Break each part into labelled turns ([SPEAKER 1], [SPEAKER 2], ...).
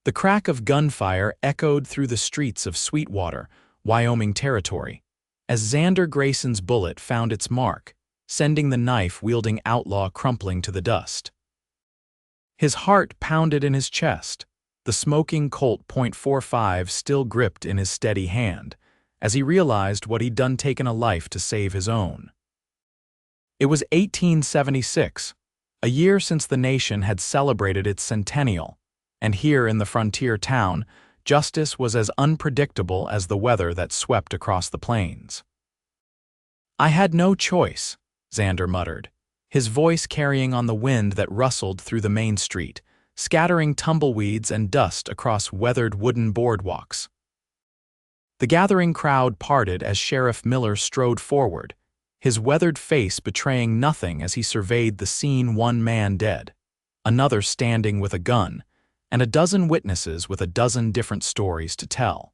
[SPEAKER 1] The crack of gunfire echoed through the streets of Sweetwater, Wyoming territory, as Xander Grayson's bullet found its mark, sending the knife-wielding outlaw crumpling to the dust. His heart pounded in his chest, the smoking Colt .45 still gripped in his steady hand, as he realized what he'd done, taken a life to save his own. It was 1876, a year since the nation had celebrated its centennial, and here in the frontier town, justice was as unpredictable as the weather that swept across the plains. "I had no choice," Xander muttered, his voice carrying on the wind that rustled through the main street, scattering tumbleweeds and dust across weathered wooden boardwalks. The gathering crowd parted as Sheriff Miller strode forward, his weathered face betraying nothing as he surveyed the scene. One man dead, another standing with a gun, and a dozen witnesses with a dozen different stories to tell.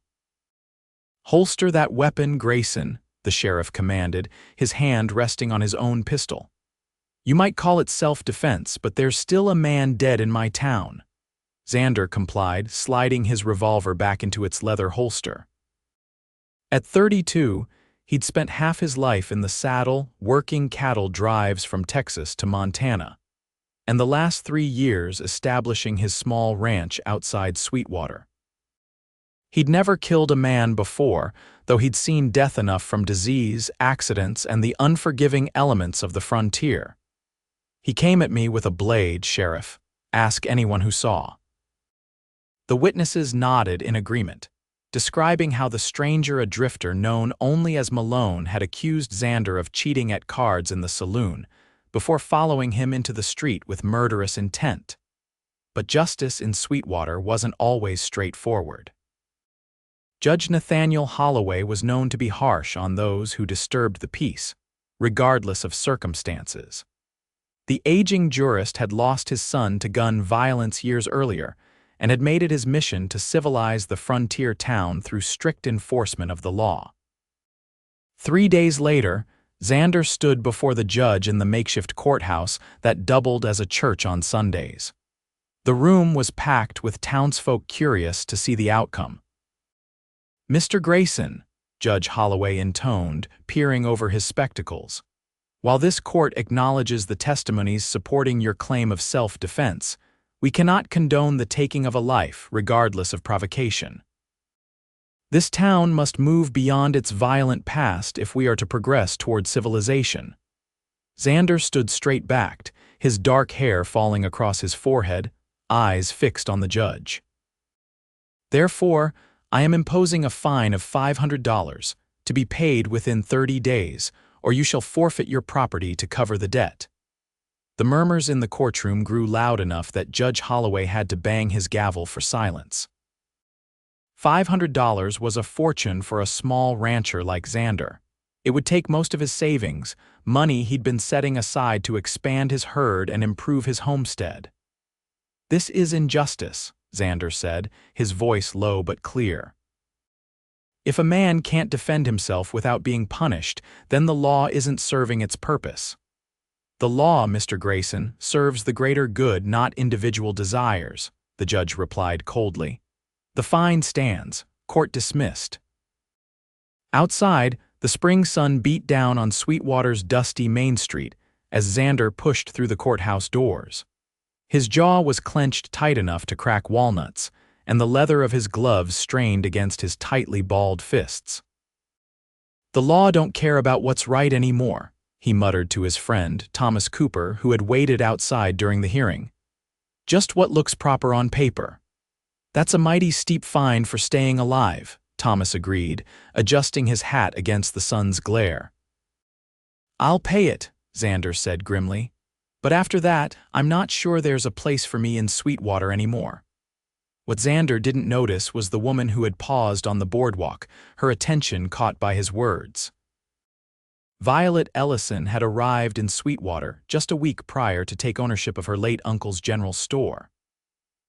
[SPEAKER 1] "Holster that weapon, Grayson," the sheriff commanded, his hand resting on his own pistol. "You might call it self-defense, but there's still a man dead in my town." Xander complied, sliding his revolver back into its leather holster. At 32, he'd spent half his life in the saddle, working cattle drives from Texas to Montana, and the last 3 years establishing his small ranch outside Sweetwater. He'd never killed a man before, though he'd seen death enough from disease, accidents, and the unforgiving elements of the frontier. "He came at me with a blade, Sheriff. Ask anyone who saw." The witnesses nodded in agreement, describing how the stranger, a drifter known only as Malone, had accused Xander of cheating at cards in the saloon, before following him into the street with murderous intent. But justice in Sweetwater wasn't always straightforward. Judge Nathaniel Holloway was known to be harsh on those who disturbed the peace, regardless of circumstances. The aging jurist had lost his son to gun violence years earlier and had made it his mission to civilize the frontier town through strict enforcement of the law. 3 days later, Xander stood before the judge in the makeshift courthouse that doubled as a church on Sundays. The room was packed with townsfolk curious to see the outcome. "Mr. Grayson," Judge Holloway intoned, peering over his spectacles, "while this court acknowledges the testimonies supporting your claim of self-defense, we cannot condone the taking of a life, regardless of provocation. This town must move beyond its violent past if we are to progress toward civilization." Xander stood straight-backed, his dark hair falling across his forehead, eyes fixed on the judge. "Therefore, I am imposing a fine of $500, to be paid within 30 days, or you shall forfeit your property to cover the debt." The murmurs in the courtroom grew loud enough that Judge Holloway had to bang his gavel for silence. $500 was a fortune for a small rancher like Xander. It would take most of his savings, money he'd been setting aside to expand his herd and improve his homestead. "This is injustice," Xander said, his voice low but clear. "If a man can't defend himself without being punished, then the law isn't serving its purpose." "The law, Mr. Grayson, serves the greater good, not individual desires," the judge replied coldly. "The fine stands. Court dismissed." Outside, the spring sun beat down on Sweetwater's dusty Main Street as Xander pushed through the courthouse doors. His jaw was clenched tight enough to crack walnuts, and the leather of his gloves strained against his tightly balled fists. "The law don't care about what's right anymore," he muttered to his friend, Thomas Cooper, who had waited outside during the hearing. "Just what looks proper on paper." "That's a mighty steep fine for staying alive," Thomas agreed, adjusting his hat against the sun's glare. "I'll pay it," Xander said grimly. "But after that, I'm not sure there's a place for me in Sweetwater anymore." What Xander didn't notice was the woman who had paused on the boardwalk, her attention caught by his words. Violet Ellison had arrived in Sweetwater just a week prior to take ownership of her late uncle's general store.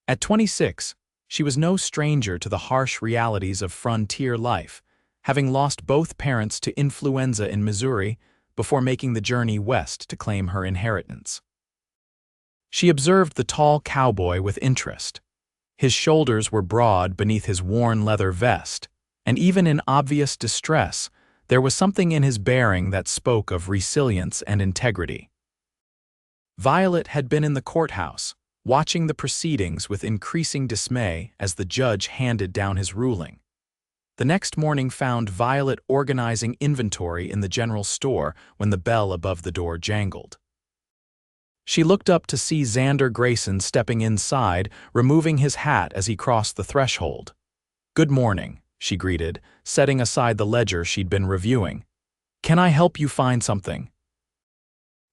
[SPEAKER 1] At 26, she was no stranger to the harsh realities of frontier life, having lost both parents to influenza in Missouri before making the journey west to claim her inheritance. She observed the tall cowboy with interest. His shoulders were broad beneath his worn leather vest, and even in obvious distress, there was something in his bearing that spoke of resilience and integrity. Violet had been in the courthouse, watching the proceedings with increasing dismay as the judge handed down his ruling. The next morning found Violet organizing inventory in the general store when the bell above the door jangled. She looked up to see Xander Grayson stepping inside, removing his hat as he crossed the threshold. "Good morning," she greeted, setting aside the ledger she'd been reviewing. "Can I help you find something?"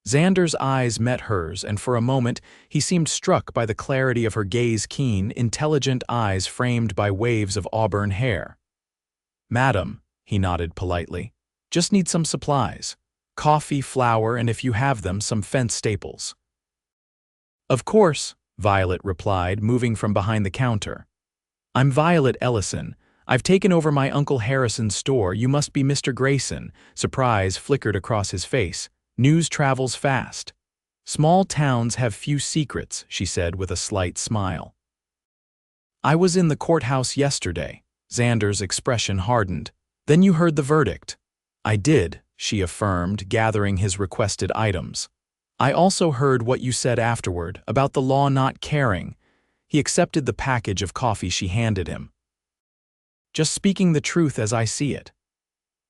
[SPEAKER 1] Xander's eyes met hers, and for a moment he seemed struck by the clarity of her gaze-keen, intelligent eyes framed by waves of auburn hair. "Madam," he nodded politely, "just need some supplies. Coffee, flour, and if you have them, some fence staples." "Of course," Violet replied, moving from behind the counter. "I'm Violet Ellison. I've taken over my Uncle Harrison's store. You must be Mr. Grayson." Surprise flickered across his face. "News travels fast." "Small towns have few secrets," she said with a slight smile. "I was in the courthouse yesterday." Xander's expression hardened. "Then you heard the verdict." "I did," she affirmed, gathering his requested items. "I also heard what you said afterward, about the law not caring." He accepted the package of coffee she handed him. "Just speaking the truth as I see it."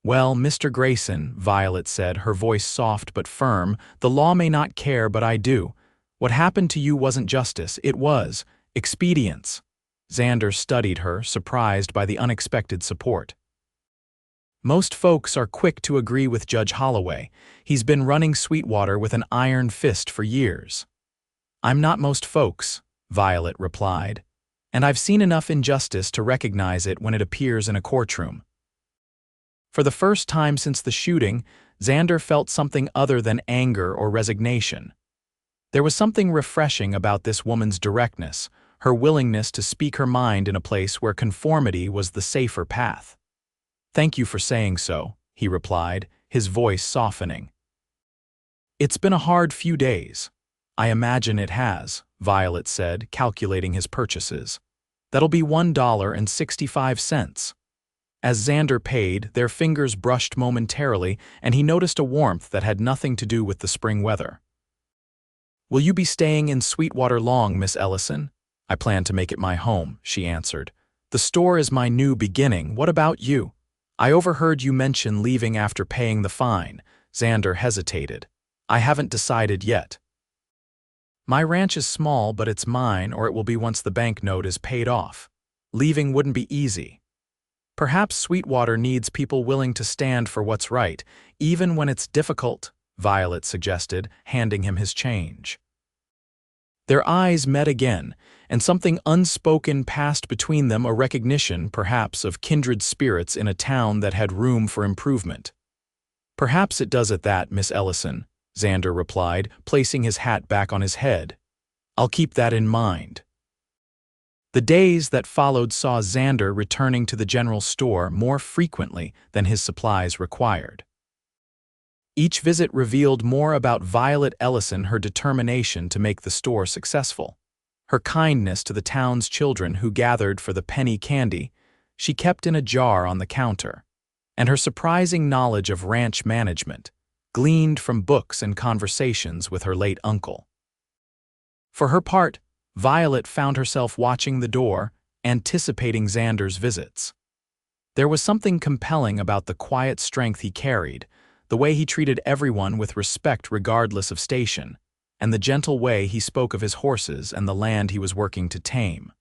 [SPEAKER 1] "Well, Mr. Grayson," Violet said, her voice soft but firm, "the law may not care, but I do. What happened to you wasn't justice, it was expedience." Xander studied her, surprised by the unexpected support. "Most folks are quick to agree with Judge Holloway. He's been running Sweetwater with an iron fist for years." "I'm not most folks," Violet replied, "and I've seen enough injustice to recognize it when it appears in a courtroom." For the first time since the shooting, Xander felt something other than anger or resignation. There was something refreshing about this woman's directness, her willingness to speak her mind in a place where conformity was the safer path. "Thank you for saying so," he replied, his voice softening. "It's been a hard few days." "I imagine it has," Violet said, calculating his purchases. "That'll be $1.65. As Xander paid, their fingers brushed momentarily, and he noticed a warmth that had nothing to do with the spring weather. "Will you be staying in Sweetwater long, Miss Ellison?" "I plan to make it my home," she answered. "The store is my new beginning. What about you?" "I overheard you mention leaving after paying the fine." Xander hesitated. "I haven't decided yet. My ranch is small, but it's mine, or it will be once the bank note is paid off. Leaving wouldn't be easy. Perhaps Sweetwater needs people willing to stand for what's right, even when it's difficult," Violet suggested, handing him his change. Their eyes met again, and something unspoken passed between them, a recognition, perhaps, of kindred spirits in a town that had room for improvement. "Perhaps it does at that, Miss Ellison," Xander replied, placing his hat back on his head. "I'll keep that in mind." The days that followed saw Xander returning to the general store more frequently than his supplies required. Each visit revealed more about Violet Ellison, her determination to make the store successful. Her kindness to the town's children who gathered for the penny candy she kept in a jar on the counter, and her surprising knowledge of ranch management, gleaned from books and conversations with her late uncle. For her part, Violet found herself watching the door, anticipating Xander's visits. There was something compelling about the quiet strength he carried, the way he treated everyone with respect regardless of station, and the gentle way he spoke of his horses and the land he was working to tame.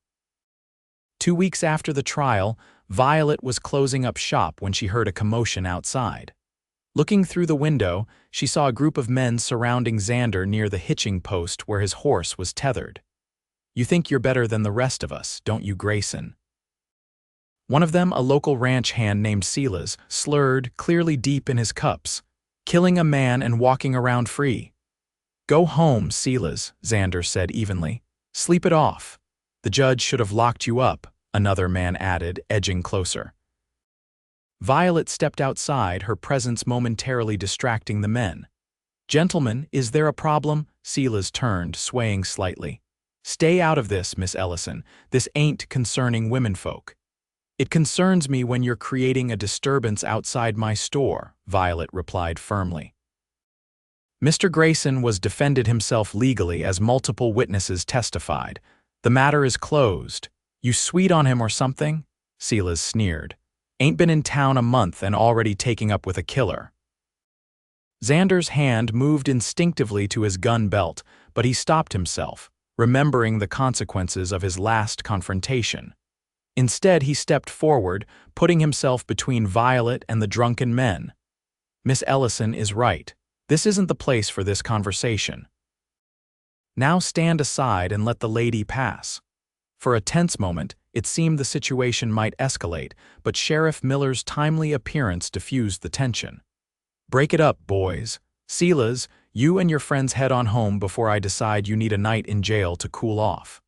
[SPEAKER 1] 2 weeks after the trial, Violet was closing up shop when she heard a commotion outside. Looking through the window, she saw a group of men surrounding Xander near the hitching post where his horse was tethered. "You think you're better than the rest of us, don't you, Grayson?" One of them, a local ranch hand named Silas, slurred, clearly deep in his cups, "Killing a man and walking around free." "Go home, Silas," Xander said evenly. "Sleep it off." "The judge should have locked you up," another man added, edging closer. Violet stepped outside, her presence momentarily distracting the men. "Gentlemen, is there a problem?" Silas turned, swaying slightly. Stay out of this, Miss Ellison. This ain't concerning womenfolk. It concerns me when you're creating a disturbance outside my store, Violet replied firmly. Mr. Grayson was defended himself legally as multiple witnesses testified. The matter is closed. You sweet on him or something? Silas sneered. Ain't been in town a month and already taking up with a killer. Xander's hand moved instinctively to his gun belt, but he stopped himself, remembering the consequences of his last confrontation. Instead, he stepped forward, putting himself between Violet and the drunken men. Miss Ellison is right. This isn't the place for this conversation. Now stand aside and let the lady pass. For a tense moment, it seemed the situation might escalate, but Sheriff Miller's timely appearance diffused the tension. Break it up, boys. Silas, you and your friends head on home before I decide you need a night in jail to cool off.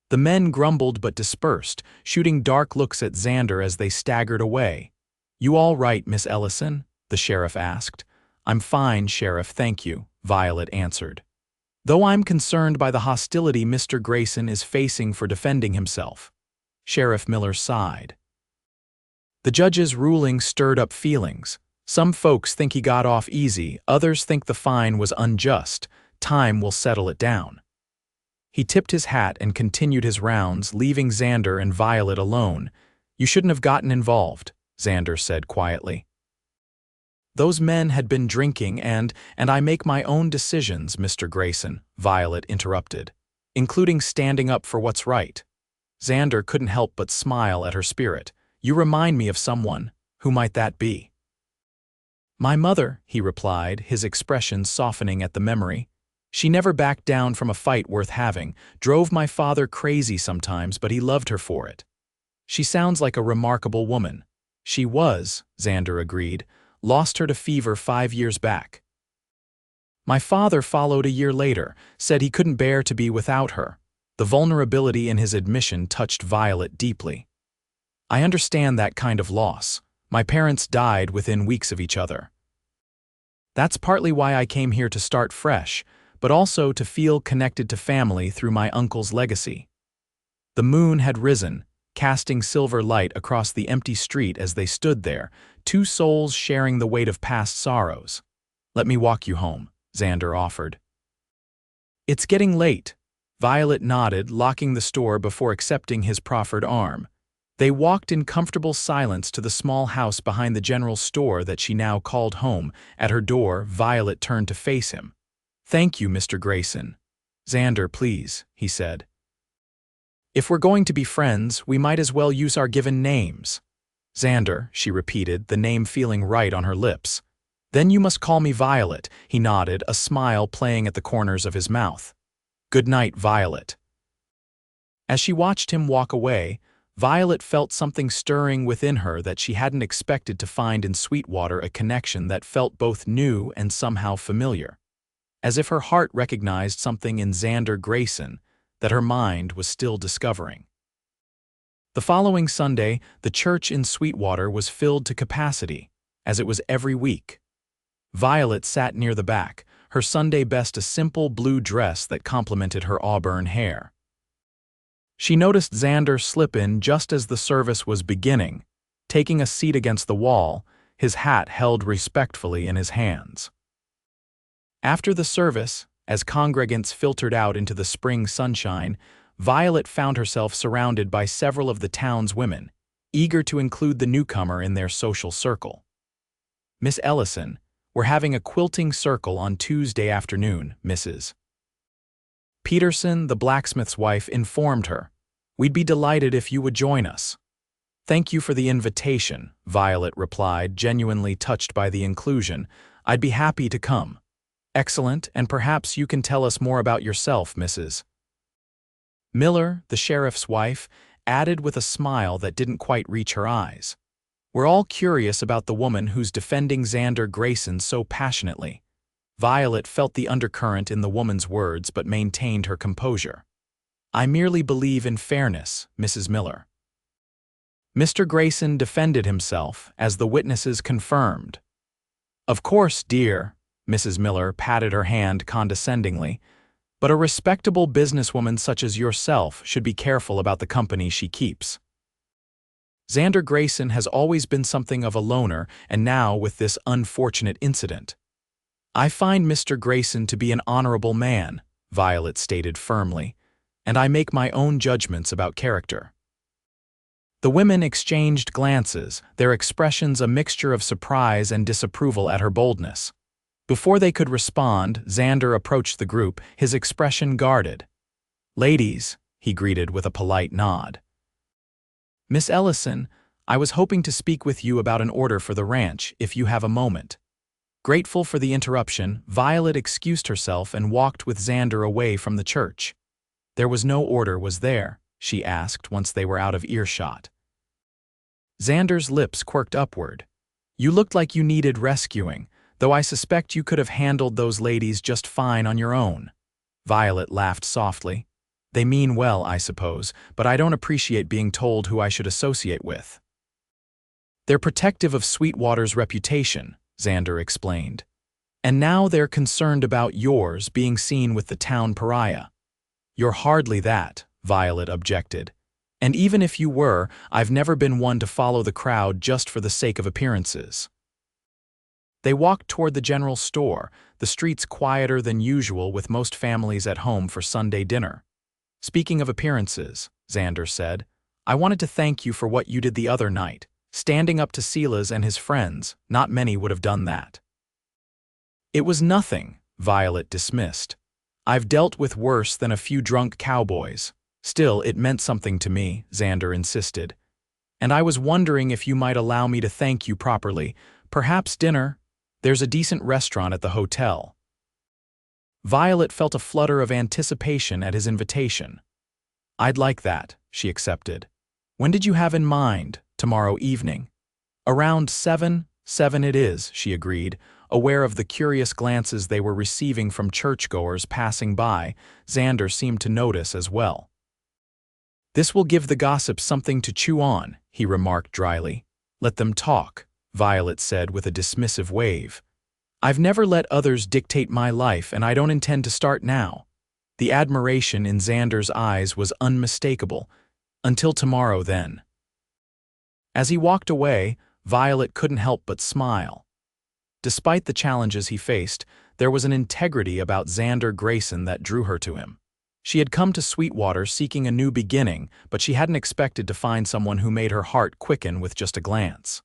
[SPEAKER 1] The men grumbled but dispersed, shooting dark looks at Xander as they staggered away. You all right, Miss Ellison? The sheriff asked. I'm fine, Sheriff, thank you, Violet answered. Though I'm concerned by the hostility Mr. Grayson is facing for defending himself. Sheriff Miller sighed. The judge's ruling stirred up feelings. Some folks think he got off easy, others think the fine was unjust. Time will settle it down. He tipped his hat and continued his rounds, leaving Xander and Violet alone. You shouldn't have gotten involved, Xander said quietly. Those men had been drinking and I make my own decisions, Mr. Grayson, Violet interrupted, including standing up for what's right. Xander couldn't help but smile at her spirit. You remind me of someone. Who might that be? My mother, he replied, his expression softening at the memory. She never backed down from a fight worth having, drove my father crazy sometimes, but he loved her for it. She sounds like a remarkable woman. She was, Xander agreed. Lost her to fever 5 years back. My father followed a year later, said he couldn't bear to be without her. The vulnerability in his admission touched Violet deeply. I understand that kind of loss. My parents died within weeks of each other. That's partly why I came here to start fresh, but also to feel connected to family through my uncle's legacy. The moon had risen, casting silver light across the empty street as they stood there, two souls sharing the weight of past sorrows. Let me walk you home, Xander offered. It's getting late. Violet nodded, locking the store before accepting his proffered arm. They walked in comfortable silence to the small house behind the general store that she now called home. At her door, Violet turned to face him. Thank you, Mr. Grayson. Xander, please, he said. If we're going to be friends, we might as well use our given names. Xander, she repeated, the name feeling right on her lips. Then you must call me Violet, he nodded, a smile playing at the corners of his mouth. Good night, Violet. As she watched him walk away, Violet felt something stirring within her that she hadn't expected to find in Sweetwater, a connection that felt both new and somehow familiar. As if her heart recognized something in Xander Grayson that her mind was still discovering. The following Sunday, the church in Sweetwater was filled to capacity, as it was every week. Violet sat near the back, her Sunday best a simple blue dress that complemented her auburn hair. She noticed Xander slip in just as the service was beginning, taking a seat against the wall, his hat held respectfully in his hands. After the service, as congregants filtered out into the spring sunshine, Violet found herself surrounded by several of the town's women, eager to include the newcomer in their social circle. Miss Ellison, we're having a quilting circle on Tuesday afternoon, Mrs. Peterson, the blacksmith's wife, informed her. We'd be delighted if you would join us. Thank you for the invitation, Violet replied, genuinely touched by the inclusion. I'd be happy to come. Excellent, and perhaps you can tell us more about yourself, Mrs. Miller, the sheriff's wife, added with a smile that didn't quite reach her eyes. We're all curious about the woman who's defending Xander Grayson so passionately. Violet felt the undercurrent in the woman's words but maintained her composure. I merely believe in fairness, Mrs. Miller. Mr. Grayson defended himself, as the witnesses confirmed. Of course, dear, Mrs. Miller patted her hand condescendingly. But a respectable businesswoman such as yourself should be careful about the company she keeps. Xander Grayson has always been something of a loner, and now with this unfortunate incident. I find Mr. Grayson to be an honorable man, Violet stated firmly, and I make my own judgments about character. The women exchanged glances, their expressions a mixture of surprise and disapproval at her boldness. Before they could respond, Xander approached the group, his expression guarded. "Ladies," he greeted with a polite nod. "Miss Ellison, I was hoping to speak with you about an order for the ranch, if you have a moment." Grateful for the interruption, Violet excused herself and walked with Xander away from the church. "There was no order, was there?" she asked once they were out of earshot. Xander's lips quirked upward. "You looked like you needed rescuing, though I suspect you could have handled those ladies just fine on your own." Violet laughed softly. "They mean well, I suppose, but I don't appreciate being told who I should associate with." "They're protective of Sweetwater's reputation," Xander explained. "And now they're concerned about yours being seen with the town pariah." "You're hardly that," Violet objected. "And even if you were, I've never been one to follow the crowd just for the sake of appearances." They walked toward the general store, the streets quieter than usual with most families at home for Sunday dinner. "Speaking of appearances," Xander said, "I wanted to thank you for what you did the other night. Standing up to Silas and his friends, not many would have done that." "It was nothing," Violet dismissed. "I've dealt with worse than a few drunk cowboys. Still, it meant something to me," Xander insisted. "And I was wondering if you might allow me to thank you properly. Perhaps dinner? There's a decent restaurant at the hotel." Violet felt a flutter of anticipation at his invitation. "I'd like that," she accepted. "When did you have in mind? Tomorrow evening?" "Around 7 it is," she agreed, aware of the curious glances they were receiving from churchgoers passing by. Xander seemed to notice as well. "This will give the gossips something to chew on," he remarked dryly. "Let them talk," Violet said with a dismissive wave. "I've never let others dictate my life, and I don't intend to start now." The admiration in Xander's eyes was unmistakable. "Until tomorrow, then." As he walked away, Violet couldn't help but smile. Despite the challenges he faced, there was an integrity about Xander Grayson that drew her to him. She had come to Sweetwater seeking a new beginning, but she hadn't expected to find someone who made her heart quicken with just a glance.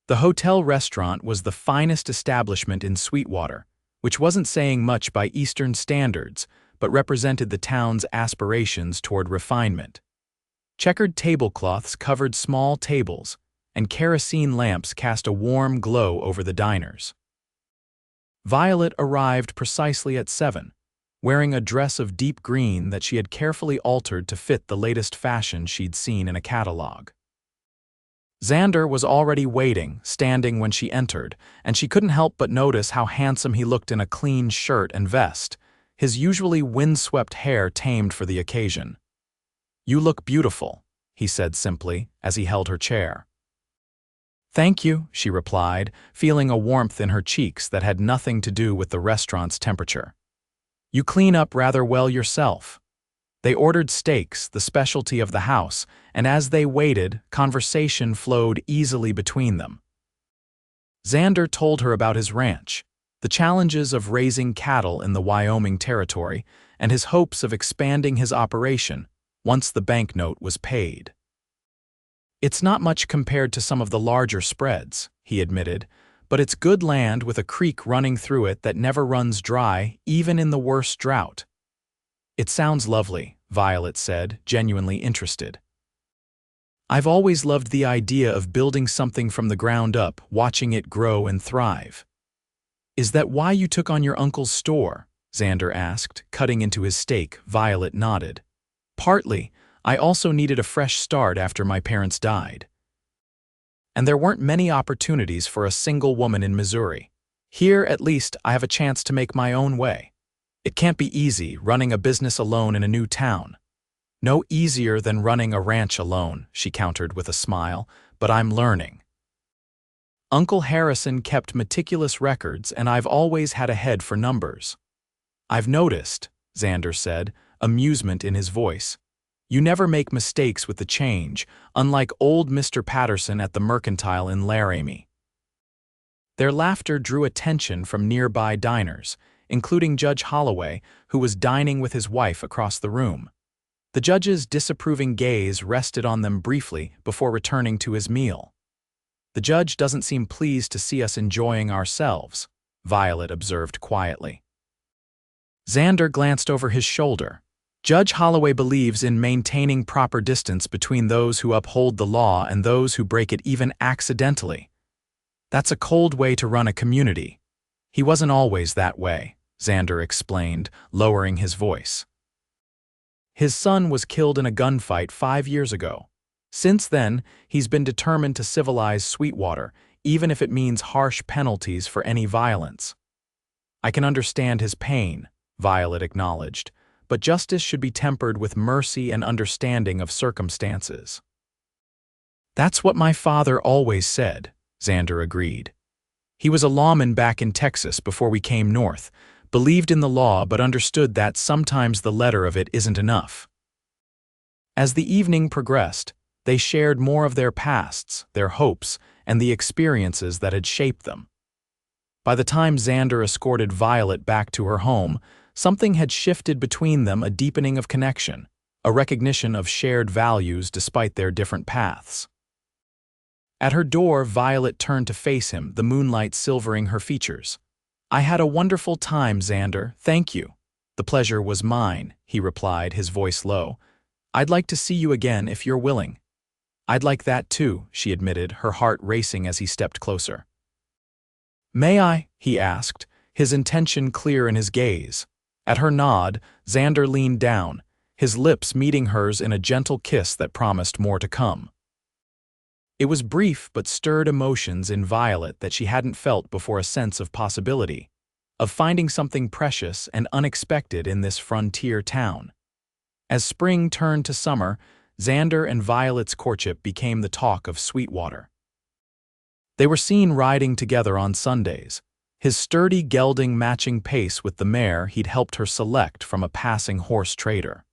[SPEAKER 1] The hotel restaurant was the finest establishment in Sweetwater, which wasn't saying much by Eastern standards, but represented the town's aspirations toward refinement. Checkered tablecloths covered small tables, and kerosene lamps cast a warm glow over the diners. Violet arrived precisely at 7, wearing a dress of deep green that she had carefully altered to fit the latest fashion she'd seen in a catalog. Xander was already waiting, standing when she entered, and she couldn't help but notice how handsome he looked in a clean shirt and vest, his usually windswept hair tamed for the occasion. "You look beautiful," he said simply, as he held her chair. "Thank you," she replied, feeling a warmth in her cheeks that had nothing to do with the restaurant's temperature. "You clean up rather well yourself." They ordered steaks, the specialty of the house, and as they waited, conversation flowed easily between them. Xander told her about his ranch, the challenges of raising cattle in the Wyoming territory, and his hopes of expanding his operation once the banknote was paid. "It's not much compared to some of the larger spreads," he admitted, "but it's good land with a creek running through it that never runs dry, even in the worst drought." "It sounds lovely," Violet said, genuinely interested. "I've always loved the idea of building something from the ground up, watching it grow and thrive." "Is that why you took on your uncle's store?" Xander asked, cutting into his steak. Violet nodded. "Partly. I also needed a fresh start after my parents died. And there weren't many opportunities for a single woman in Missouri. Here, at least, I have a chance to make my own way. It can't be easy running a business alone in a new town." "No easier than running a ranch alone," she countered with a smile, "but I'm learning. Uncle Harrison kept meticulous records, and I've always had a head for numbers." "I've noticed," Xander said, amusement in his voice. "You never make mistakes with the change, unlike old Mr. Patterson at the Mercantile in Laramie." Their laughter drew attention from nearby diners, including Judge Holloway, who was dining with his wife across the room. The judge's disapproving gaze rested on them briefly before returning to his meal. "The judge doesn't seem pleased to see us enjoying ourselves," Violet observed quietly. Xander glanced over his shoulder. "Judge Holloway believes in maintaining proper distance between those who uphold the law and those who break it even accidentally. That's a cold way to run a community." "He wasn't always that way," Xander explained, lowering his voice. "His son was killed in a gunfight 5 years ago. Since then, he's been determined to civilize Sweetwater, even if it means harsh penalties for any violence." "I can understand his pain," Violet acknowledged, "but justice should be tempered with mercy and understanding of circumstances." "That's what my father always said," Xander agreed. "He was a lawman back in Texas before we came north, believed in the law but understood that sometimes the letter of it isn't enough." As the evening progressed, they shared more of their pasts, their hopes, and the experiences that had shaped them. By the time Xander escorted Violet back to her home, something had shifted between them, a deepening of connection, a recognition of shared values despite their different paths. At her door, Violet turned to face him, the moonlight silvering her features. "I had a wonderful time, Xander, thank you." "The pleasure was mine," he replied, his voice low. "I'd like to see you again if you're willing." "I'd like that too," she admitted, her heart racing as he stepped closer. "May I?" he asked, his intention clear in his gaze. At her nod, Xander leaned down, his lips meeting hers in a gentle kiss that promised more to come. It was brief but stirred emotions in Violet that she hadn't felt before, a sense of possibility, of finding something precious and unexpected in this frontier town. As spring turned to summer, Xander and Violet's courtship became the talk of Sweetwater. They were seen riding together on Sundays, his sturdy gelding matching pace with the mare he'd helped her select from a passing horse trader.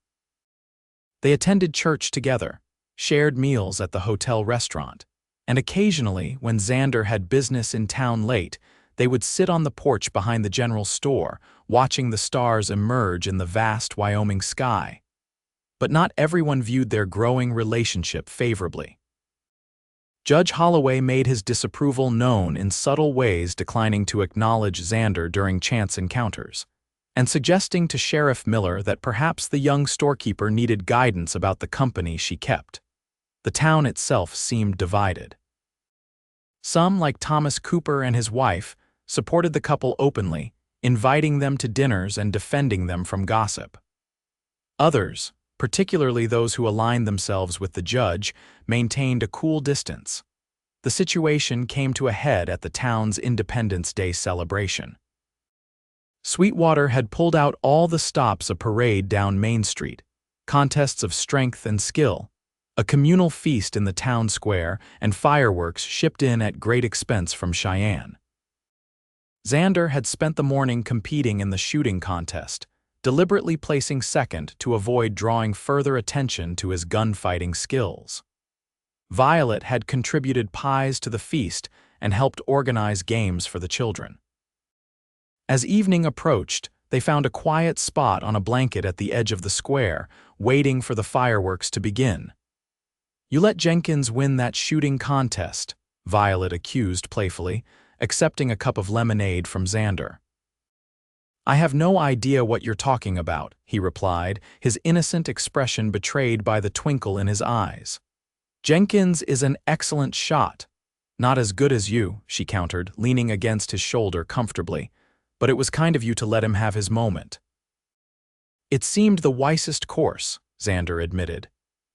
[SPEAKER 1] They attended church together, shared meals at the hotel restaurant, and occasionally, when Xander had business in town late, they would sit on the porch behind the general store, watching the stars emerge in the vast Wyoming sky. But not everyone viewed their growing relationship favorably. Judge Holloway made his disapproval known in subtle ways, declining to acknowledge Xander during chance encounters, and suggesting to Sheriff Miller that perhaps the young storekeeper needed guidance about the company she kept. The town itself seemed divided. Some, like Thomas Cooper and his wife, supported the couple openly, inviting them to dinners and defending them from gossip. Others, particularly those who aligned themselves with the judge, maintained a cool distance. The situation came to a head at the town's Independence Day celebration. Sweetwater had pulled out all the stops, a parade down Main Street, contests of strength and skill, a communal feast in the town square, and fireworks shipped in at great expense from Cheyenne. Xander had spent the morning competing in the shooting contest, deliberately placing second to avoid drawing further attention to his gunfighting skills. Violet had contributed pies to the feast and helped organize games for the children. As evening approached, they found a quiet spot on a blanket at the edge of the square, waiting for the fireworks to begin. "You let Jenkins win that shooting contest," Violet accused playfully, accepting a cup of lemonade from Xander. "I have no idea what you're talking about," he replied, his innocent expression betrayed by the twinkle in his eyes. "Jenkins is an excellent shot." "Not as good as you," she countered, leaning against his shoulder comfortably, "but it was kind of you to let him have his moment." "It seemed the wisest course," Xander admitted.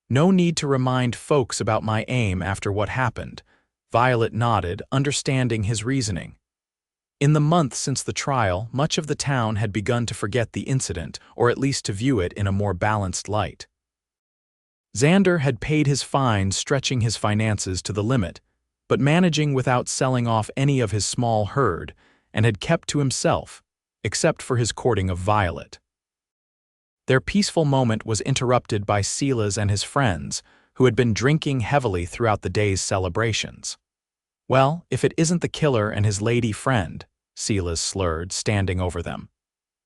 [SPEAKER 1] "No need to remind folks about my aim after what happened." Violet nodded, understanding his reasoning. In the month since the trial, much of the town had begun to forget the incident, or at least to view it in a more balanced light. Xander had paid his fine, stretching his finances to the limit, but managing without selling off any of his small herd, and had kept to himself, except for his courting of Violet. Their peaceful moment was interrupted by Silas and his friends, who had been drinking heavily throughout the day's celebrations. "Well, if it isn't the killer and his lady friend," Silas slurred, standing over them.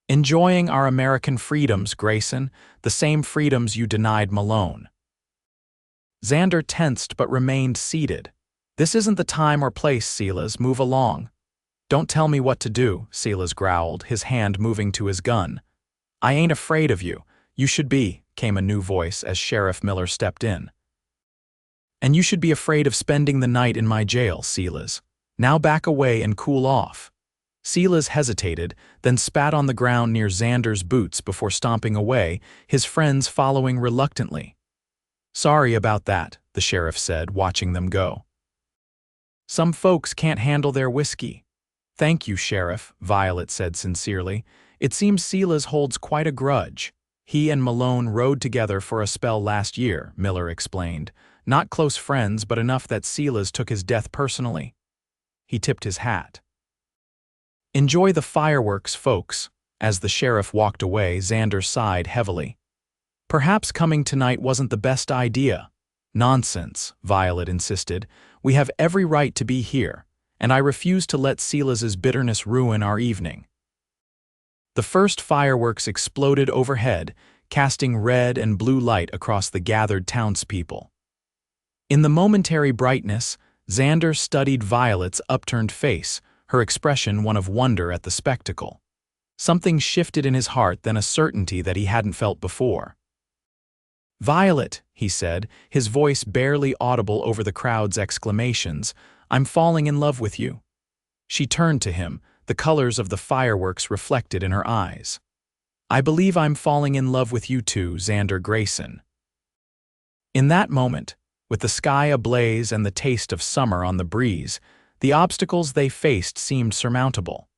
[SPEAKER 1] "Enjoying our American freedoms, Grayson, the same freedoms you denied Malone." Xander tensed but remained seated. "This isn't the time or place, Silas. Move along." "Don't tell me what to do," Silas growled, his hand moving to his gun. "I ain't afraid of you. You should be," came a new voice as Sheriff Miller stepped in. "And you should be afraid of spending the night in my jail, Silas. Now back away and cool off." Silas hesitated, then spat on the ground near Xander's boots before stomping away, his friends following reluctantly. "Sorry about that," the sheriff said, watching them go. "Some folks can't handle their whiskey." "Thank you, Sheriff," Violet said sincerely. "It seems Silas holds quite a grudge. He and Malone rode together for a spell last year," Miller explained. "Not close friends, but enough that Silas took his death personally." He tipped his hat. "Enjoy the fireworks, folks." As the sheriff walked away, Xander sighed heavily. "Perhaps coming tonight wasn't the best idea." "Nonsense," Violet insisted. "We have every right to be here, and I refuse to let Silas's bitterness ruin our evening." The first fireworks exploded overhead, casting red and blue light across the gathered townspeople. In the momentary brightness, Xander studied Violet's upturned face, her expression one of wonder at the spectacle. Something shifted in his heart, then a certainty that he hadn't felt before. "Violet," he said, his voice barely audible over the crowd's exclamations, "I'm falling in love with you." She turned to him, the colors of the fireworks reflected in her eyes. "I believe I'm falling in love with you too, Xander Grayson." In that moment, with the sky ablaze and the taste of summer on the breeze, the obstacles they faced seemed surmountable.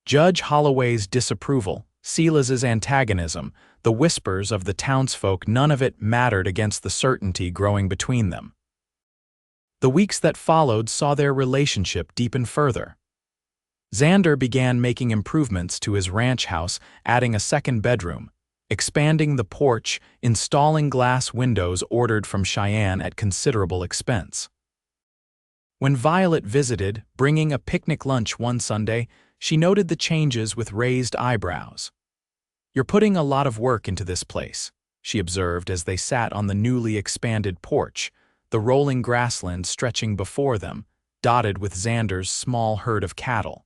[SPEAKER 1] Judge Holloway's disapproval, Silas's antagonism, the whispers of the townsfolk, none of it mattered against the certainty growing between them. The weeks that followed saw their relationship deepen further. Xander began making improvements to his ranch house, adding a second bedroom, expanding the porch, installing glass windows ordered from Cheyenne at considerable expense. When Violet visited, bringing a picnic lunch one Sunday, she noted the changes with raised eyebrows. "You're putting a lot of work into this place," she observed as they sat on the newly expanded porch, the rolling grassland stretching before them, dotted with Xander's small herd of cattle.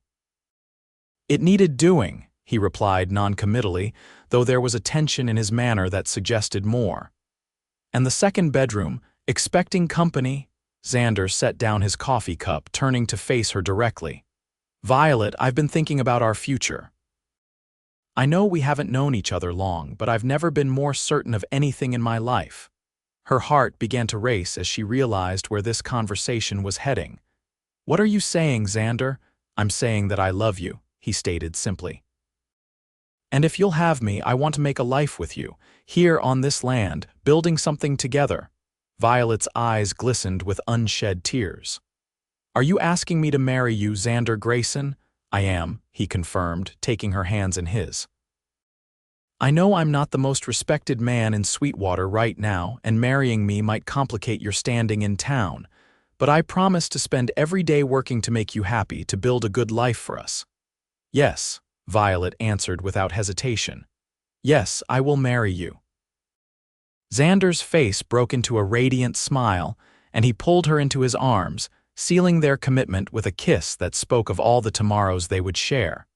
[SPEAKER 1] "It needed doing," he replied noncommittally, though there was a tension in his manner that suggested more. "And the second bedroom, expecting company?" Xander set down his coffee cup, turning to face her directly. "Violet, I've been thinking about our future. I know we haven't known each other long, but I've never been more certain of anything in my life." Her heart began to race as she realized where this conversation was heading. "What are you saying, Xander?" "I'm saying that I love you," he stated simply. "And if you'll have me, I want to make a life with you, here on this land, building something together." Violet's eyes glistened with unshed tears. "Are you asking me to marry you, Xander Grayson?" "I am," he confirmed, taking her hands in his. "I know I'm not the most respected man in Sweetwater right now, and marrying me might complicate your standing in town, but I promise to spend every day working to make you happy, to build a good life for us." "Yes," Violet answered without hesitation. "Yes, I will marry you." Xander's face broke into a radiant smile, and he pulled her into his arms, sealing their commitment with a kiss that spoke of all the tomorrows they would share.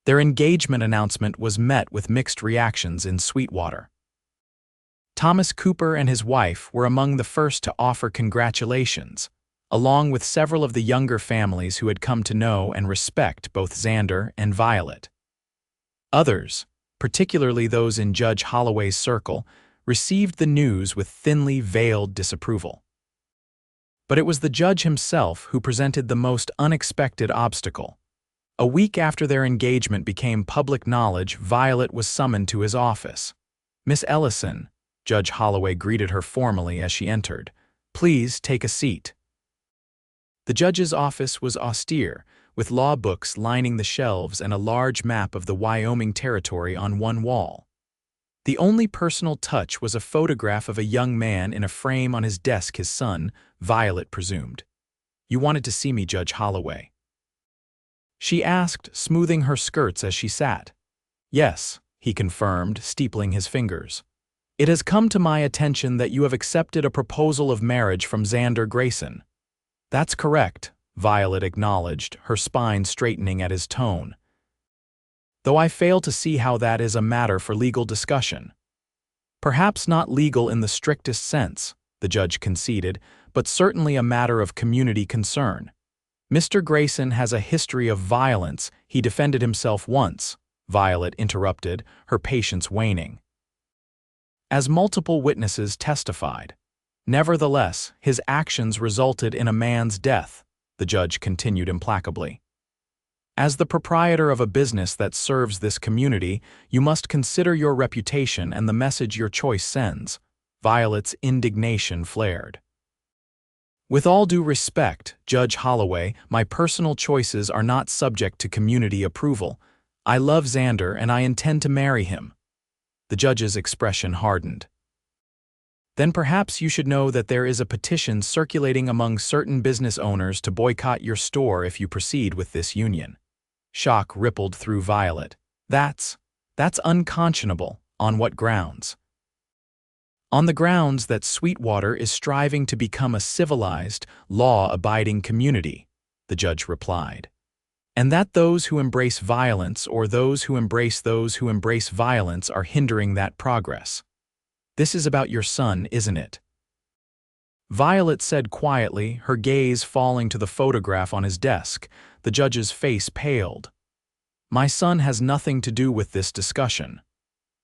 [SPEAKER 1] Their engagement announcement was met with mixed reactions in Sweetwater. Thomas Cooper and his wife were among the first to offer congratulations, along with several of the younger families who had come to know and respect both Xander and Violet. Others, particularly those in Judge Holloway's circle, received the news with thinly veiled disapproval. But it was the judge himself who presented the most unexpected obstacle. A week after their engagement became public knowledge, Violet was summoned to his office. "Miss Ellison," Judge Holloway greeted her formally as she entered, "please take a seat." The judge's office was austere, with law books lining the shelves and a large map of the Wyoming Territory on one wall. The only personal touch was a photograph of a young man in a frame on his desk, his son, Violet presumed. "You wanted to see me, Judge Holloway?" she asked, smoothing her skirts as she sat. "Yes," he confirmed, steepling his fingers. "It has come to my attention that you have accepted a proposal of marriage from Xander Grayson." "That's correct," Violet acknowledged, her spine straightening at his tone. "Though I fail to see how that is a matter for legal discussion." "Perhaps not legal in the strictest sense," the judge conceded, "but certainly a matter of community concern. Mr. Grayson has a history of violence. He defended himself once," Violet interrupted, her patience waning. "As multiple witnesses testified. Nevertheless, his actions resulted in a man's death," the judge continued implacably. "As the proprietor of a business that serves this community, you must consider your reputation and the message your choice sends." Violet's indignation flared. "With all due respect, Judge Holloway, my personal choices are not subject to community approval. I love Xander and I intend to marry him." The judge's expression hardened. "Then perhaps you should know that there is a petition circulating among certain business owners to boycott your store if you proceed with this union." Shock rippled through Violet. That's unconscionable." "On what grounds?" "On the grounds that Sweetwater is striving to become a civilized, law-abiding community," the judge replied. "And that those who embrace violence or those who embrace violence are hindering that progress. This is about your son, isn't it?" Violet said quietly, her gaze falling to the photograph on his desk. The judge's face paled. "My son has nothing to do with this discussion."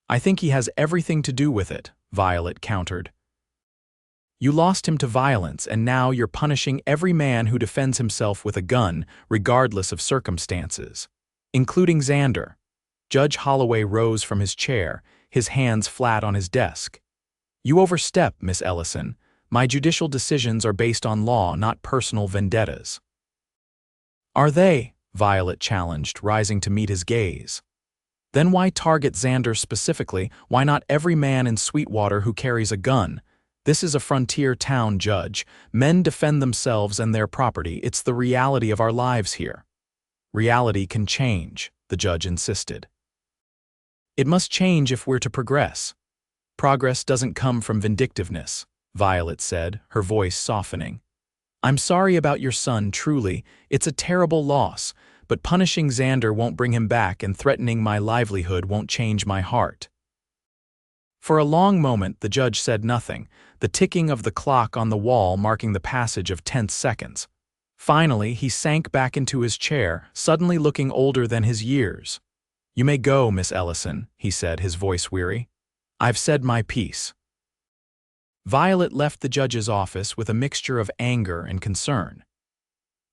[SPEAKER 1] "I think he has everything to do with it," Violet countered. "You lost him to violence, and now you're punishing every man who defends himself with a gun, regardless of circumstances, including Xander." Judge Holloway rose from his chair, his hands flat on his desk. "You overstep, Miss Ellison. My judicial decisions are based on law, not personal vendettas." "Are they?" Violet challenged, rising to meet his gaze. "Then why target Xander specifically? Why not every man in Sweetwater who carries a gun? This is a frontier town, Judge. Men defend themselves and their property. It's the reality of our lives here." "Reality can change," the judge insisted. "It must change if we're to progress." "Progress doesn't come from vindictiveness," Violet said, her voice softening. "I'm sorry about your son, truly. It's a terrible loss, but punishing Xander won't bring him back and threatening my livelihood won't change my heart." For a long moment, the judge said nothing, the ticking of the clock on the wall marking the passage of tense seconds. Finally, he sank back into his chair, suddenly looking older than his years. "You may go, Miss Ellison," he said, his voice weary. "I've said my piece." Violet left the judge's office with a mixture of anger and concern.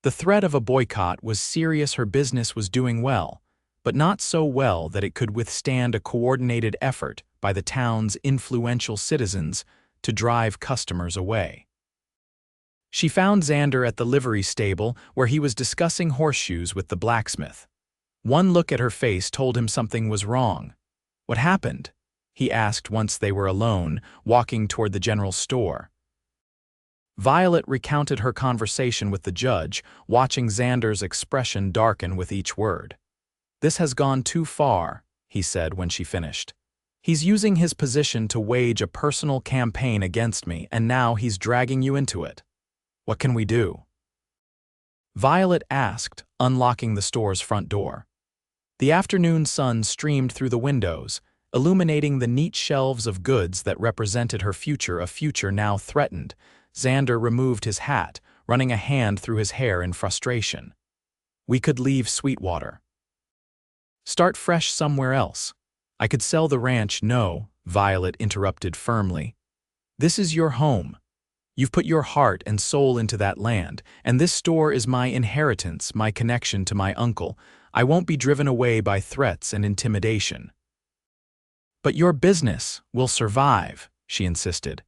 [SPEAKER 1] The threat of a boycott was serious. Her business was doing well, but not so well that it could withstand a coordinated effort by the town's influential citizens to drive customers away. She found Xander at the livery stable where he was discussing horseshoes with the blacksmith. One look at her face told him something was wrong. "What happened?" he asked once they were alone, walking toward the general store. Violet recounted her conversation with the judge, watching Xander's expression darken with each word. "This has gone too far," he said when she finished. "He's using his position to wage a personal campaign against me, and now he's dragging you into it. What can we do?" Violet asked, unlocking the store's front door. The afternoon sun streamed through the windows, illuminating the neat shelves of goods that represented her future, a future now threatened. Xander removed his hat, running a hand through his hair in frustration. "We could leave Sweetwater. Start fresh somewhere else. I could sell the ranch." "No," Violet interrupted firmly. "This is your home. You've put your heart and soul into that land, and this store is my inheritance, my connection to my uncle. I won't be driven away by threats and intimidation." "But your business will survive," she insisted.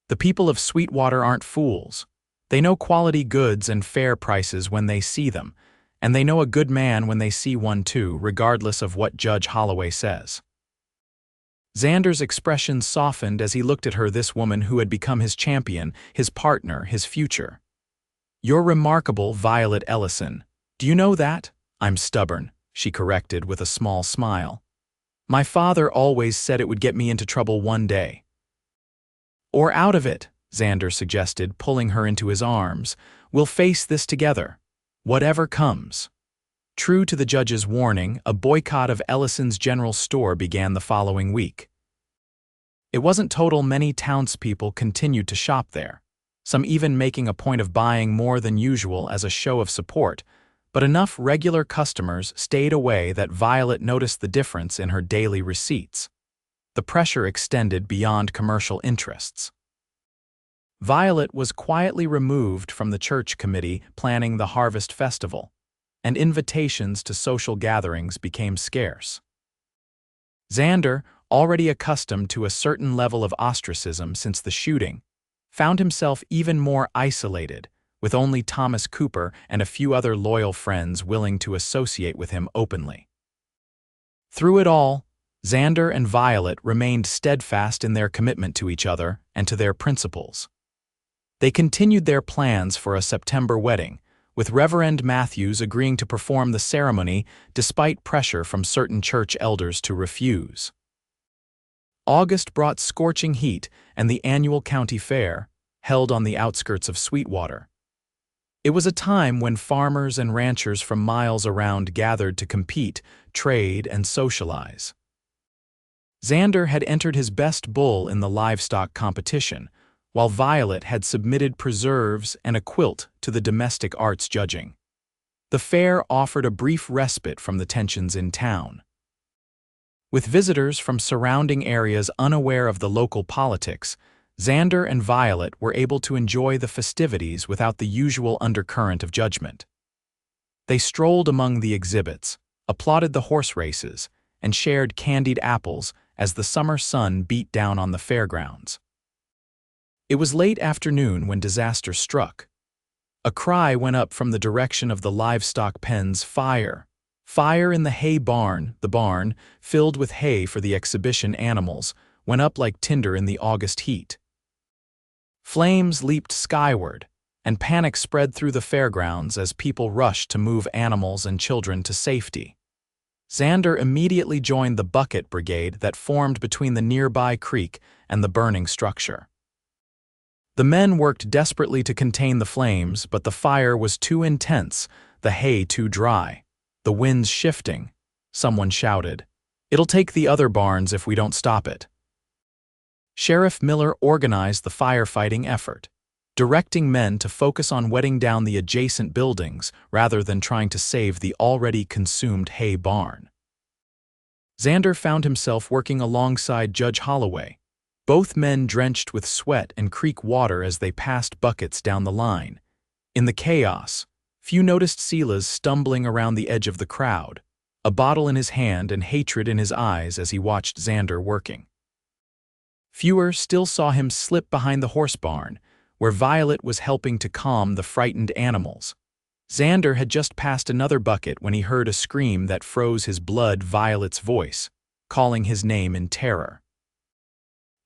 [SPEAKER 1] "The people of Sweetwater aren't fools. They know quality goods and fair prices when they see them, and they know a good man when they see one too, regardless of what Judge Holloway says. Xander's expression softened as he looked at her, this woman who had become his champion, his partner, his future. "You're remarkable, Violet Ellison. Do you know that?" "I'm stubborn," she corrected with a small smile. "My father always said it would get me into trouble one day." "Or out of it," Xander suggested, pulling her into his arms. "We'll face this together, whatever comes." True to the judge's warning, a boycott of Ellison's general store began the following week. It wasn't total, many townspeople continued to shop there, some even making a point of buying more than usual as a show of support, but enough regular customers stayed away that Violet noticed the difference in her daily receipts. The pressure extended beyond commercial interests. Violet was quietly removed from the church committee planning the Harvest Festival, and invitations to social gatherings became scarce. Xander, already accustomed to a certain level of ostracism since the shooting, found himself even more isolated, with only Thomas Cooper and a few other loyal friends willing to associate with him openly. Through it all, Xander and Violet remained steadfast in their commitment to each other and to their principles. They continued their plans for a September wedding, with Reverend Matthews agreeing to perform the ceremony despite pressure from certain church elders to refuse. August brought scorching heat and the annual county fair, held on the outskirts of Sweetwater. It was a time when farmers and ranchers from miles around gathered to compete, trade, and socialize. Xander had entered his best bull in the livestock competition, while Violet had submitted preserves and a quilt to the domestic arts judging. The fair offered a brief respite from the tensions in town. With visitors from surrounding areas unaware of the local politics, Xander and Violet were able to enjoy the festivities without the usual undercurrent of judgment. They strolled among the exhibits, applauded the horse races, and shared candied apples as the summer sun beat down on the fairgrounds. It was late afternoon when disaster struck. A cry went up from the direction of the livestock pens: "Fire! Fire in the hay barn!" The barn, filled with hay for the exhibition animals, went up like tinder in the August heat. Flames leaped skyward, and panic spread through the fairgrounds as people rushed to move animals and children to safety. Xander immediately joined the bucket brigade that formed between the nearby creek and the burning structure. The men worked desperately to contain the flames, but the fire was too intense, the hay too dry, the winds shifting. Someone shouted, "It'll take the other barns if we don't stop it." Sheriff Miller organized the firefighting effort, directing men to focus on wetting down the adjacent buildings rather than trying to save the already consumed hay barn. Xander found himself working alongside Judge Holloway, both men drenched with sweat and creek water as they passed buckets down the line. In the chaos, few noticed Silas stumbling around the edge of the crowd, a bottle in his hand and hatred in his eyes as he watched Xander working. Fewer still saw him slip behind the horse barn, where Violet was helping to calm the frightened animals. Xander had just passed another bucket when he heard a scream that froze his blood: Violet's voice, calling his name in terror.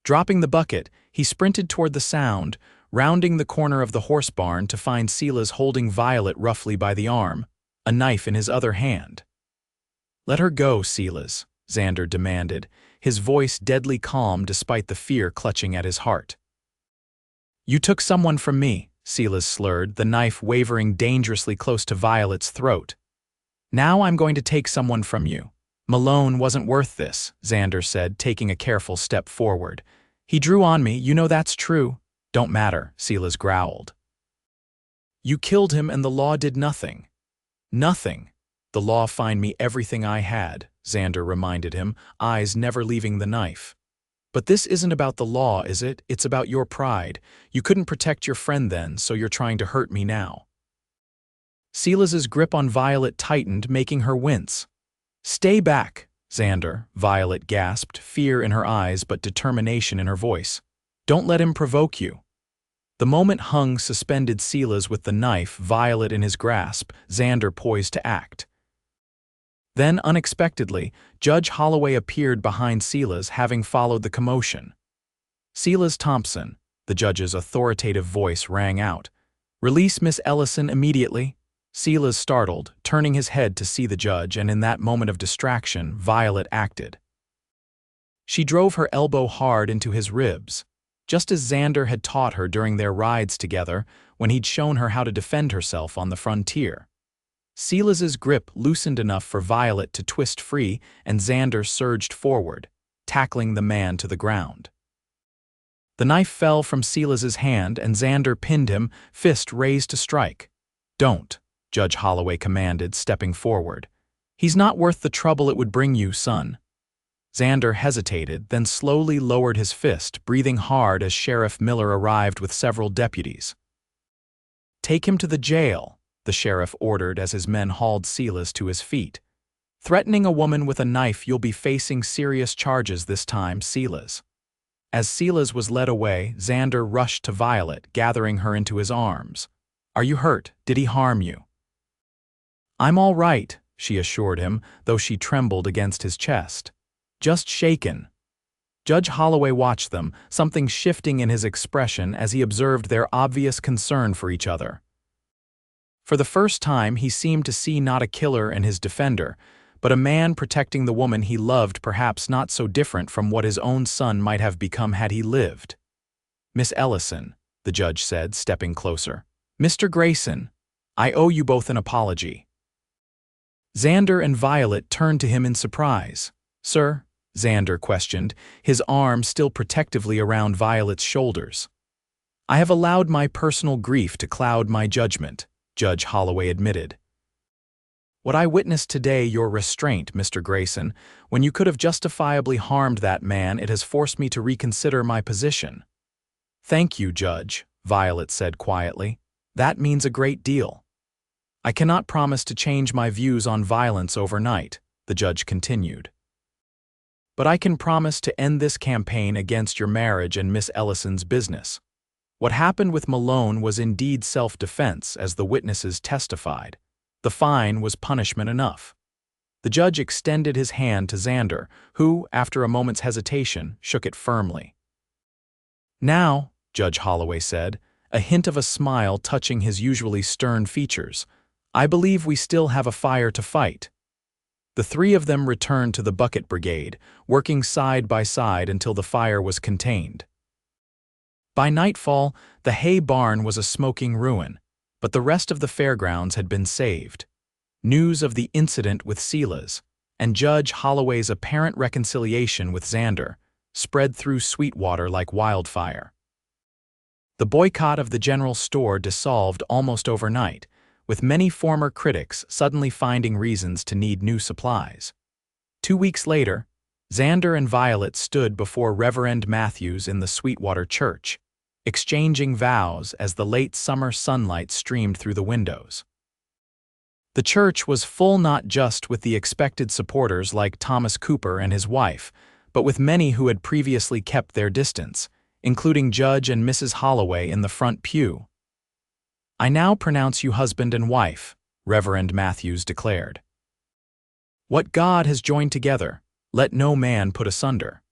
[SPEAKER 1] Dropping the bucket, he sprinted toward the sound, rounding the corner of the horse barn to find Silas holding Violet roughly by the arm, a knife in his other hand. "Let her go, Silas," Xander demanded, his voice deadly calm despite the fear clutching at his heart. "You took someone from me," Silas slurred, the knife wavering dangerously close to Violet's throat. "Now I'm going to take someone from you." "Malone wasn't worth this," Xander said, taking a careful step forward. "He drew on me, you know that's true." "Don't matter," Silas growled. "You killed him and the law did nothing." "Nothing. The law fined me everything I had," Xander reminded him, eyes never leaving the knife. "But this isn't about the law, is it? It's about your pride. You couldn't protect your friend then, so you're trying to hurt me now." Silas's grip on Violet tightened, making her wince. "Stay back, Xander," Violet gasped, fear in her eyes but determination in her voice. "Don't let him provoke you." The moment hung suspended Silas with the knife, Violet in his grasp, Xander poised to act. Then, unexpectedly, Judge Holloway appeared behind Silas, having followed the commotion. "Silas Thompson," the judge's authoritative voice rang out. "Release Miss Ellison immediately." Silas startled, turning his head to see the judge, and in that moment of distraction, Violet acted. She drove her elbow hard into his ribs, just as Xander had taught her during their rides together when he'd shown her how to defend herself on the frontier. Silas's grip loosened enough for Violet to twist free, and Xander surged forward, tackling the man to the ground. The knife fell from Silas's hand, and Xander pinned him, fist raised to strike. "Don't," Judge Holloway commanded, stepping forward. "He's not worth the trouble it would bring you, son." Xander hesitated, then slowly lowered his fist, breathing hard as Sheriff Miller arrived with several deputies. "Take him to the jail," the sheriff ordered as his men hauled Silas to his feet. "Threatening a woman with a knife, you'll be facing serious charges this time, Silas." As Silas was led away, Xander rushed to Violet, gathering her into his arms. "Are you hurt? Did he harm you?" "I'm all right," she assured him, though she trembled against his chest. "Just shaken." Judge Holloway watched them, something shifting in his expression as he observed their obvious concern for each other. For the first time, he seemed to see not a killer and his defender, but a man protecting the woman he loved, perhaps not so different from what his own son might have become had he lived. "Miss Ellison," the judge said, stepping closer. "Mr. Grayson, I owe you both an apology." Xander and Violet turned to him in surprise. "Sir?" Xander questioned, his arm still protectively around Violet's shoulders. "I have allowed my personal grief to cloud my judgment," Judge Holloway admitted. "What I witnessed today, your restraint, Mr. Grayson, when you could have justifiably harmed that man, it has forced me to reconsider my position." "Thank you, Judge," Violet said quietly. "That means a great deal." "I cannot promise to change my views on violence overnight," the judge continued. "But I can promise to end this campaign against your marriage and Miss Ellison's business. What happened with Malone was indeed self-defense, as the witnesses testified. The fine was punishment enough." The judge extended his hand to Xander, who, after a moment's hesitation, shook it firmly. "Now," Judge Holloway said, a hint of a smile touching his usually stern features, "I believe we still have a fire to fight." The three of them returned to the bucket brigade, working side by side until the fire was contained. By nightfall, the hay barn was a smoking ruin, but the rest of the fairgrounds had been saved. News of the incident with Silas, and Judge Holloway's apparent reconciliation with Xander, spread through Sweetwater like wildfire. The boycott of the general store dissolved almost overnight, with many former critics suddenly finding reasons to need new supplies. 2 weeks later, Xander and Violet stood before Reverend Matthews in the Sweetwater church, exchanging vows as the late summer sunlight streamed through the windows. The church was full not just with the expected supporters like Thomas Cooper and his wife, but with many who had previously kept their distance, including Judge and Mrs. Holloway in the front pew. "I now pronounce you husband and wife," Reverend Matthews declared. "What God has joined together, let no man put asunder."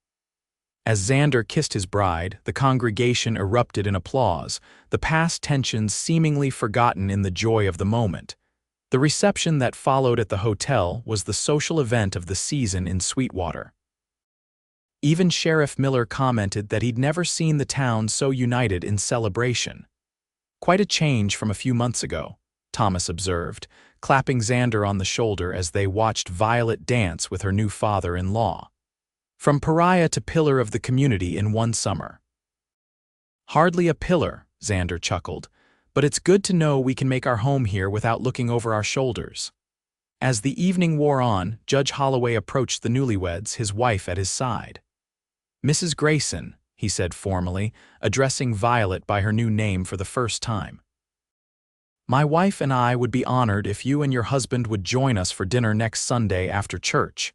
[SPEAKER 1] As Xander kissed his bride, the congregation erupted in applause, the past tensions seemingly forgotten in the joy of the moment. The reception that followed at the hotel was the social event of the season in Sweetwater. Even Sheriff Miller commented that he'd never seen the town so united in celebration. "Quite a change from a few months ago," Thomas observed, clapping Xander on the shoulder as they watched Violet dance with her new father-in-law. "From pariah to pillar of the community in one summer." "Hardly a pillar," Xander chuckled, "but it's good to know we can make our home here without looking over our shoulders." As the evening wore on, Judge Holloway approached the newlyweds, his wife at his side. "Mrs. Grayson," he said formally, addressing Violet by her new name for the first time. "My wife and I would be honored if you and your husband would join us for dinner next Sunday after church."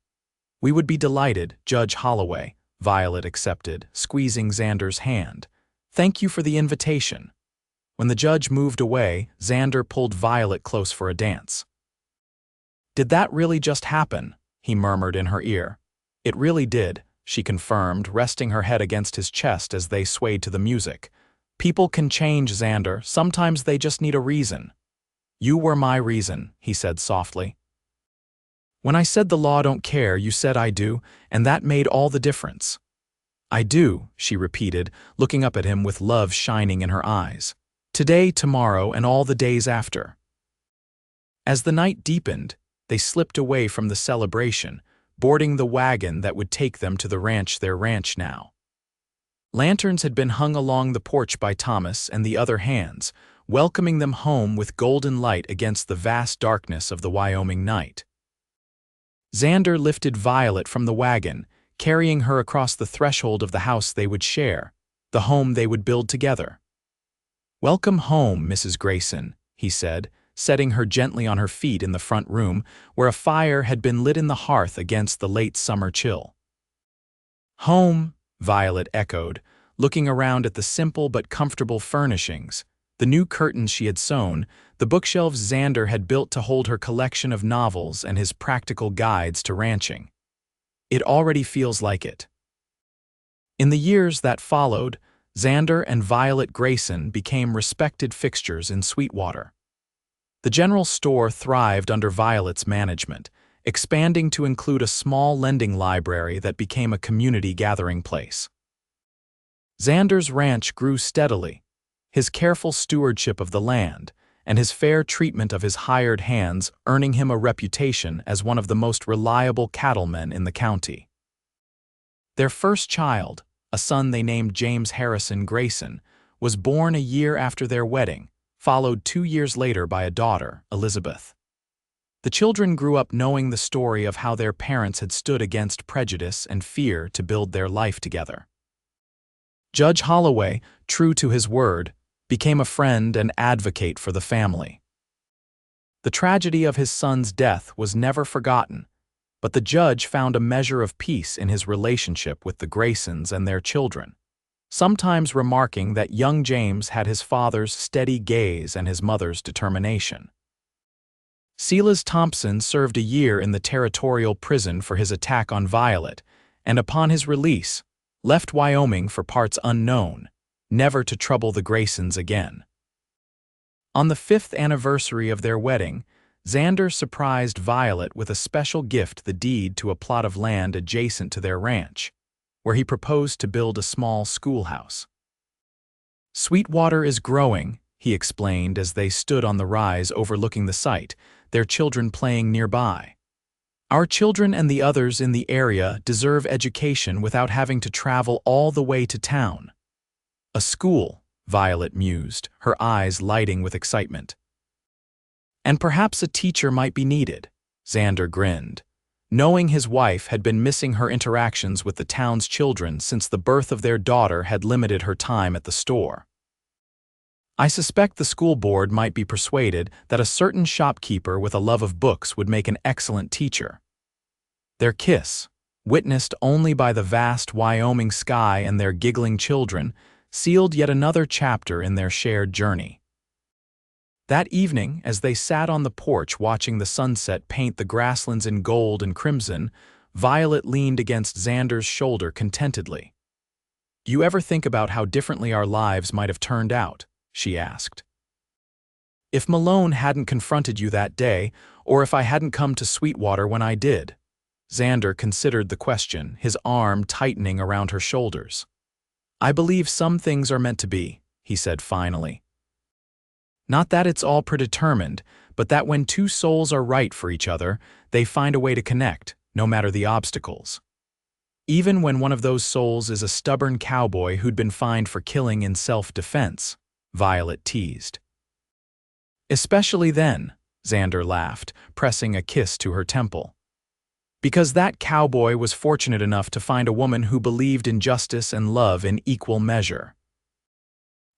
[SPEAKER 1] "We would be delighted, Judge Holloway," Violet accepted, squeezing Xander's hand. "Thank you for the invitation. When the judge moved away, Xander pulled Violet close for a dance. "Did that really just happen?" he murmured in her ear. "It really did," she confirmed, resting her head against his chest as they swayed to the music. "People can change, Xander. Sometimes they just need a reason." "You were my reason," he said softly. "When I said the law don't care, you said I do, and that made all the difference." "I do," she repeated, looking up at him with love shining in her eyes. "Today, tomorrow, and all the days after." As the night deepened, they slipped away from the celebration, boarding the wagon that would take them to their ranch now. Lanterns had been hung along the porch by Thomas and the other hands, welcoming them home with golden light against the vast darkness of the Wyoming night. Xander lifted Violet from the wagon, carrying her across the threshold of the house they would share, the home they would build together. "Welcome home, Mrs. Grayson," he said, setting her gently on her feet in the front room, where a fire had been lit in the hearth against the late summer chill. "Home," Violet echoed, looking around at the simple but comfortable furnishings, the new curtains she had sewn, the bookshelves Xander had built to hold her collection of novels and his practical guides to ranching. "It already feels like it." In the years that followed, Xander and Violet Grayson became respected fixtures in Sweetwater. The general store thrived under Violet's management, expanding to include a small lending library that became a community gathering place. Xander's ranch grew steadily, his careful stewardship of the land and his fair treatment of his hired hands earning him a reputation as one of the most reliable cattlemen in the county. Their first child, a son they named James Harrison Grayson, was born a year after their wedding, followed 2 years later by a daughter, Elizabeth. The children grew up knowing the story of how their parents had stood against prejudice and fear to build their life together. Judge Holloway, true to his word, became a friend and advocate for the family. The tragedy of his son's death was never forgotten, but the judge found a measure of peace in his relationship with the Graysons and their children, sometimes remarking that young James had his father's steady gaze and his mother's determination. Silas Thompson served a year in the territorial prison for his attack on Violet, and upon his release, left Wyoming for parts unknown, never to trouble the Graysons again. On the 5th anniversary of their wedding, Xander surprised Violet with a special gift, the deed to a plot of land adjacent to their ranch, where he proposed to build a small schoolhouse. "Sweetwater is growing," he explained as they stood on the rise overlooking the site, their children playing nearby. "Our children and the others in the area deserve education without having to travel all the way to town." "A school," Violet mused, her eyes lighting with excitement. "And perhaps a teacher might be needed," Xander grinned, knowing his wife had been missing her interactions with the town's children since the birth of their daughter had limited her time at the store. "I suspect the school board might be persuaded that a certain shopkeeper with a love of books would make an excellent teacher." Their kiss, witnessed only by the vast Wyoming sky and their giggling children, sealed yet another chapter in their shared journey. That evening, as they sat on the porch watching the sunset paint the grasslands in gold and crimson, Violet leaned against Xander's shoulder contentedly. "Do you ever think about how differently our lives might have turned out?" she asked. "If Malone hadn't confronted you that day, or if I hadn't come to Sweetwater when I did?" Xander considered the question, his arm tightening around her shoulders. "I believe some things are meant to be," he said finally. "Not that it's all predetermined, but that when two souls are right for each other, they find a way to connect, no matter the obstacles. Even when one of those souls is a stubborn cowboy who'd been fined for killing in self-defense," Violet teased. "Especially then," Xander laughed, pressing a kiss to her temple. "Because that cowboy was fortunate enough to find a woman who believed in justice and love in equal measure."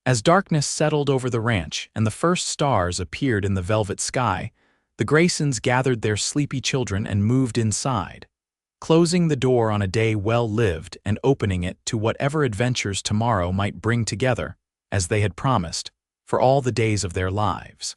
[SPEAKER 1] As darkness settled over the ranch and the first stars appeared in the velvet sky, the Graysons gathered their sleepy children and moved inside, closing the door on a day well lived and opening it to whatever adventures tomorrow might bring together, as they had promised, for all the days of their lives.